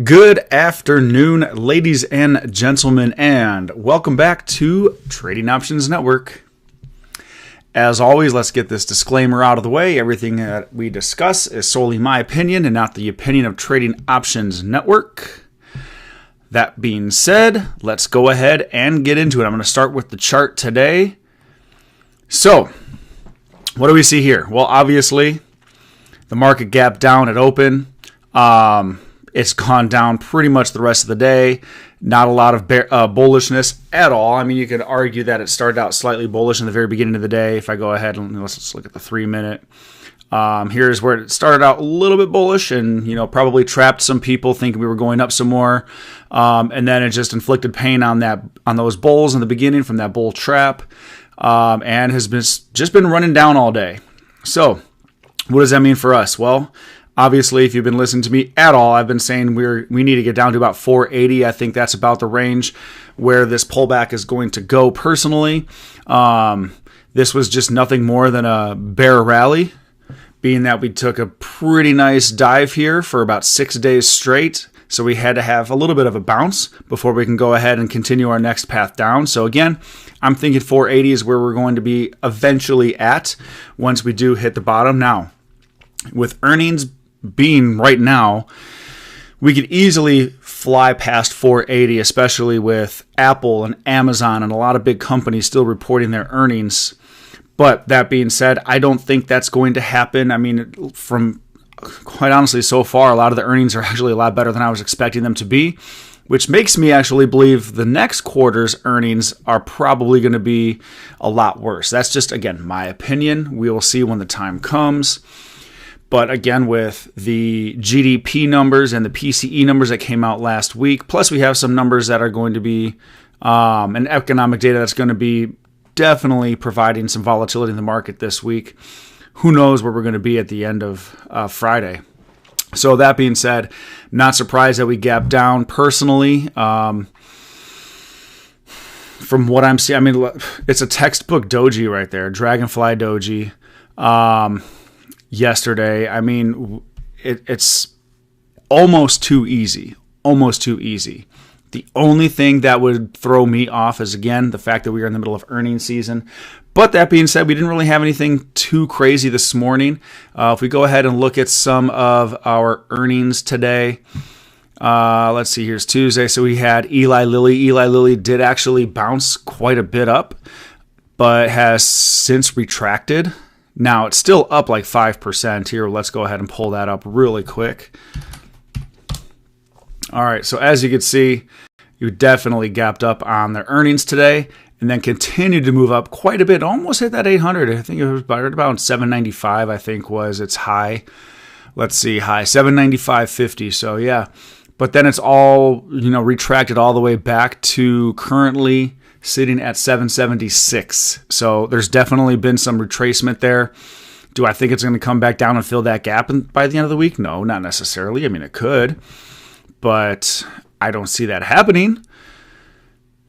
Good afternoon, ladies and gentlemen, and welcome back to Trading Options Network. As always, let's get this disclaimer out of the way. Everything that we discuss is solely my opinion and not the opinion of Trading Options Network. That being said, let's go ahead and get into it. I'm going to start with the chart today. So, what do we see here? Well, obviously, the market gap down at open. It's gone down pretty much the rest of the day. Not a lot of bullishness at all. I mean, you could argue that it started out slightly bullish in the very beginning of the day. If I go ahead and let's look at the 3-minute. Here's where it started out a little bit bullish and, probably trapped some people thinking we were going up some more. And then it just inflicted pain on those bulls in the beginning from that bull trap. And has just been running down all day. So what does that mean for us? Well, obviously, if you've been listening to me at all, I've been saying we need to get down to about 480. I think that's about the range where this pullback is going to go personally. This was just nothing more than a bear rally, being that we took a pretty nice dive here for about 6 days straight. So we had to have a little bit of a bounce before we can go ahead and continue our next path down. So again, I'm thinking 480 is where we're going to be eventually at once we do hit the bottom. Now, with earnings being right now, we could easily fly past 480, especially with Apple and Amazon and a lot of big companies still reporting their earnings. But that being said, I don't think that's going to happen. I mean, from quite honestly, so far, a lot of the earnings are actually a lot better than I was expecting them to be, which makes me actually believe the next quarter's earnings are probably going to be a lot worse. That's just, again, my opinion. We will see when the time comes. But again, with the GDP numbers and the PCE numbers that came out last week, plus we have some numbers that are going to be an economic data that's going to be definitely providing some volatility in the market this week. Who knows where we're going to be at the end of Friday. So that being said, not surprised that we gapped down personally. From what I'm seeing, I mean, it's a textbook doji right there, Dragonfly doji. Yesterday, I mean, it's almost too easy. The only thing that would throw me off is, again, the fact that we are in the middle of earnings season. But that being said, we didn't really have anything too crazy this morning. If we go ahead and look at some of our earnings today, let's see, here's Tuesday. So we had Eli Lilly. Eli Lilly did actually bounce quite a bit up, but has since retracted. Now, it's still up like 5% here. Let's go ahead and pull that up really quick. All right, so as you can see, you definitely gapped up on the earnings today and then continued to move up quite a bit. Almost hit that 800. I think it was about 795, I think was its high. Let's see, high 795.50. So, yeah. But then it's all, retracted all the way back to currently sitting at 776. So there's definitely been some retracement there. Do I think it's going to come back down and fill that gap by the end of the week? No, not necessarily. I mean, it could, but I don't see that happening.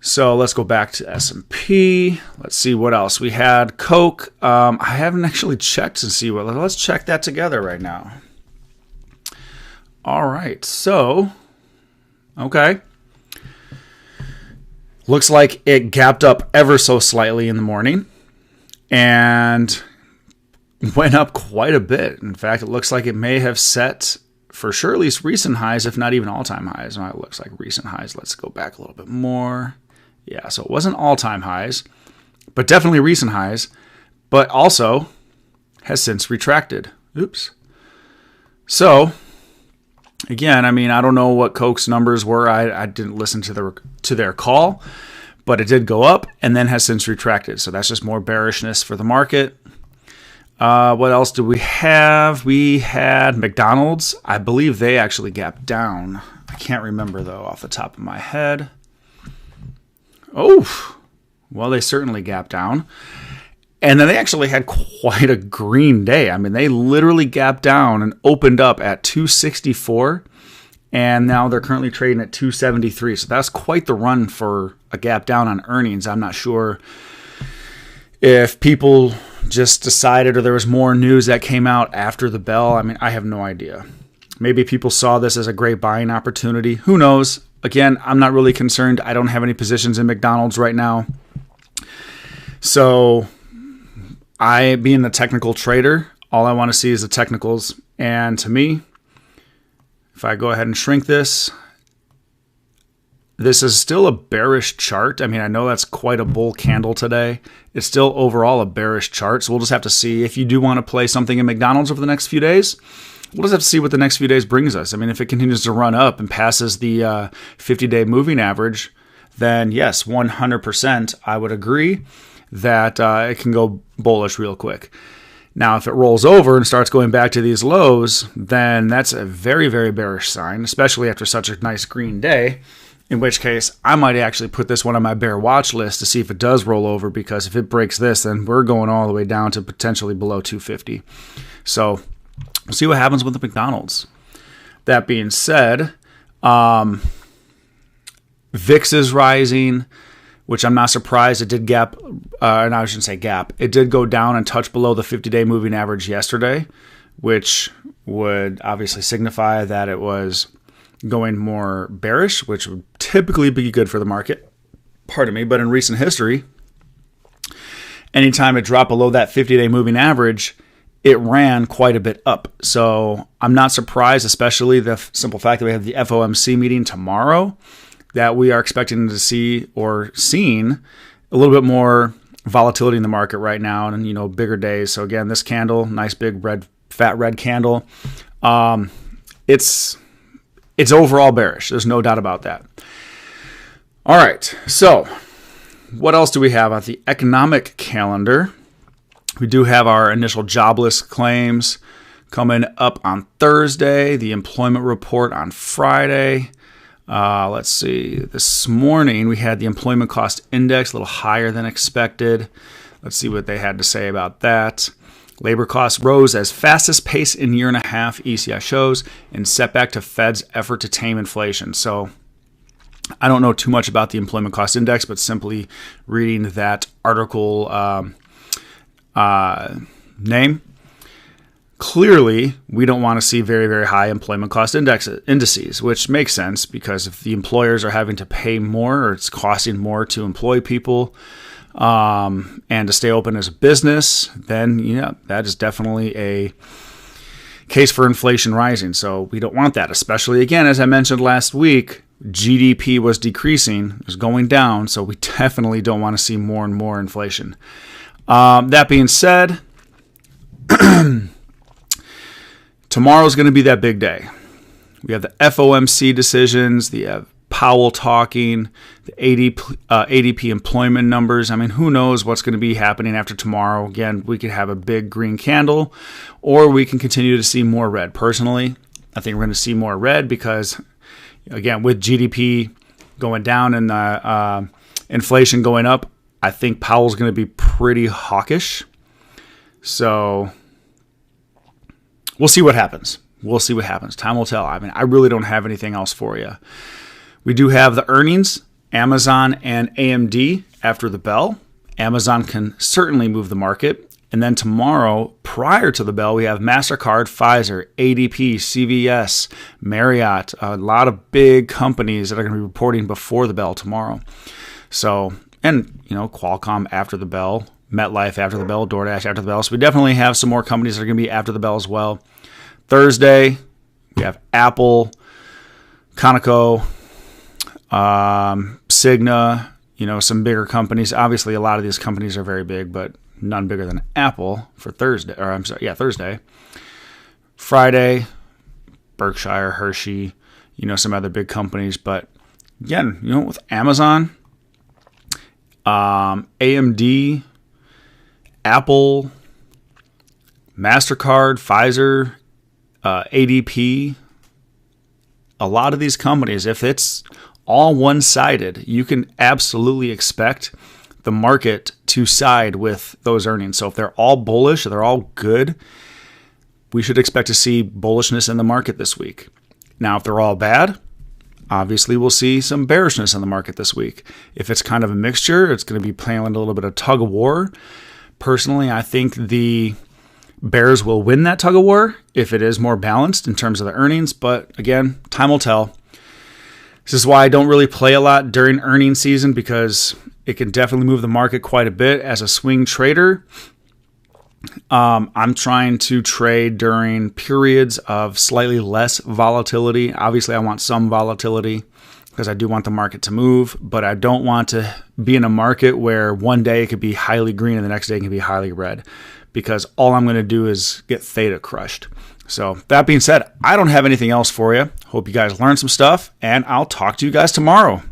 So let's go back to S&P. Let's see what else. We had Coke. I haven't actually checked to see what. Let's check that together right now. All right. So, okay. Looks like it gapped up ever so slightly in the morning and went up quite a bit. In fact, it looks like it may have set for sure at least recent highs, if not even all-time highs. Well, it looks like recent highs. Let's go back a little bit more. Yeah, so it wasn't all-time highs, but definitely recent highs, but also has since retracted. Oops. So, again, I mean, I don't know what Coke's numbers were. I didn't listen to their call, but it did go up and then has since retracted. So that's just more bearishness for the market. What else do we have? We had McDonald's. I believe they actually gapped down. I can't remember, though, off the top of my head. Oh, well, they certainly gapped down. And then they actually had quite a green day. I mean, they literally gapped down and opened up at 264, and now they're currently trading at 273. So that's quite the run for a gap down on earnings. I'm not sure if people just decided or there was more news that came out after the bell. I mean, I have no idea. Maybe people saw this as a great buying opportunity. Who knows? Again, I'm not really concerned. I don't have any positions in McDonald's right now. So I, being the technical trader, all I want to see is the technicals. And to me, if I go ahead and shrink this, this is still a bearish chart. I mean, I know that's quite a bull candle today. It's still overall a bearish chart. So we'll just have to see. If you do want to play something in McDonald's over the next few days, we'll just have to see what the next few days brings us. I mean, if it continues to run up and passes the 50-day moving average, then yes, 100% I would agree that it can go bullish real quick. Now, if it rolls over and starts going back to these lows, then that's a very, very bearish sign, especially after such a nice green day, in which case I might actually put this one on my bear watch list to see if it does roll over, because if it breaks this, then we're going all the way down to potentially below 250. So we'll see what happens with the McDonald's. That being said, VIX is rising, which I'm not surprised. It did gap, and I shouldn't say gap. It did go down and touch below the 50-day moving average yesterday, which would obviously signify that it was going more bearish, which would typically be good for the market. Pardon me, but in recent history, anytime it dropped below that 50-day moving average, it ran quite a bit up. So I'm not surprised, especially the simple fact that we have the FOMC meeting tomorrow, that we are expecting to see or seeing a little bit more volatility in the market right now, and bigger days. So again, this candle, nice big fat red candle, it's overall bearish. There's no doubt about that. All right, so what else do we have on the economic calendar? We do have our initial jobless claims coming up on Thursday, the employment report on Friday. Let's see. This morning we had the employment cost index a little higher than expected. Let's see what they had to say about that. Labor costs rose as fastest pace in year and a half, ECI shows, and setback to Fed's effort to tame inflation. So I don't know too much about the employment cost index, but simply reading that article name, clearly, we don't want to see very, very high employment cost indices, which makes sense, because if the employers are having to pay more, or it's costing more to employ people and to stay open as a business, then that is definitely a case for inflation rising. So we don't want that, especially, again, as I mentioned last week, GDP was decreasing, it was going down, so we definitely don't want to see more and more inflation. That being said, tomorrow's going to be that big day. We have the FOMC decisions, the Powell talking, the ADP employment numbers. I mean, who knows what's going to be happening after tomorrow. Again, we could have a big green candle, or we can continue to see more red. Personally, I think we're going to see more red because, again, with GDP going down and inflation going up, I think Powell's going to be pretty hawkish. So we'll see what happens. Time will tell. I mean, I really don't have anything else for you. We do have the earnings, Amazon and AMD after the bell. Amazon can certainly move the market. And then tomorrow, prior to the bell, we have MasterCard, Pfizer, ADP, CVS, Marriott, a lot of big companies that are going to be reporting before the bell tomorrow. So, and, Qualcomm after the bell, MetLife after the bell, DoorDash after the bell. So we definitely have some more companies that are going to be after the bell as well. Thursday, we have Apple, Conoco, Cigna, some bigger companies. Obviously, a lot of these companies are very big, but none bigger than Apple for Thursday. Thursday. Friday, Berkshire, Hershey, some other big companies. But again, with Amazon, AMD, Apple, MasterCard, Pfizer, ADP, a lot of these companies, if it's all one-sided, you can absolutely expect the market to side with those earnings. So if they're all bullish, they're all good, we should expect to see bullishness in the market this week. Now, if they're all bad, obviously we'll see some bearishness in the market this week. If it's kind of a mixture, it's going to be playing a little bit of tug of war. Personally, I think the bears will win that tug of war if it is more balanced in terms of the earnings. But again, time will tell. This is why I don't really play a lot during earnings season, because it can definitely move the market quite a bit. As a swing trader, I'm trying to trade during periods of slightly less volatility. Obviously, I want some volatility because I do want the market to move, but I don't want to be in a market where one day it could be highly green and the next day it can be highly red, because all I'm going to do is get theta crushed. So that being said, I don't have anything else for you. Hope you guys learned some stuff, and I'll talk to you guys tomorrow.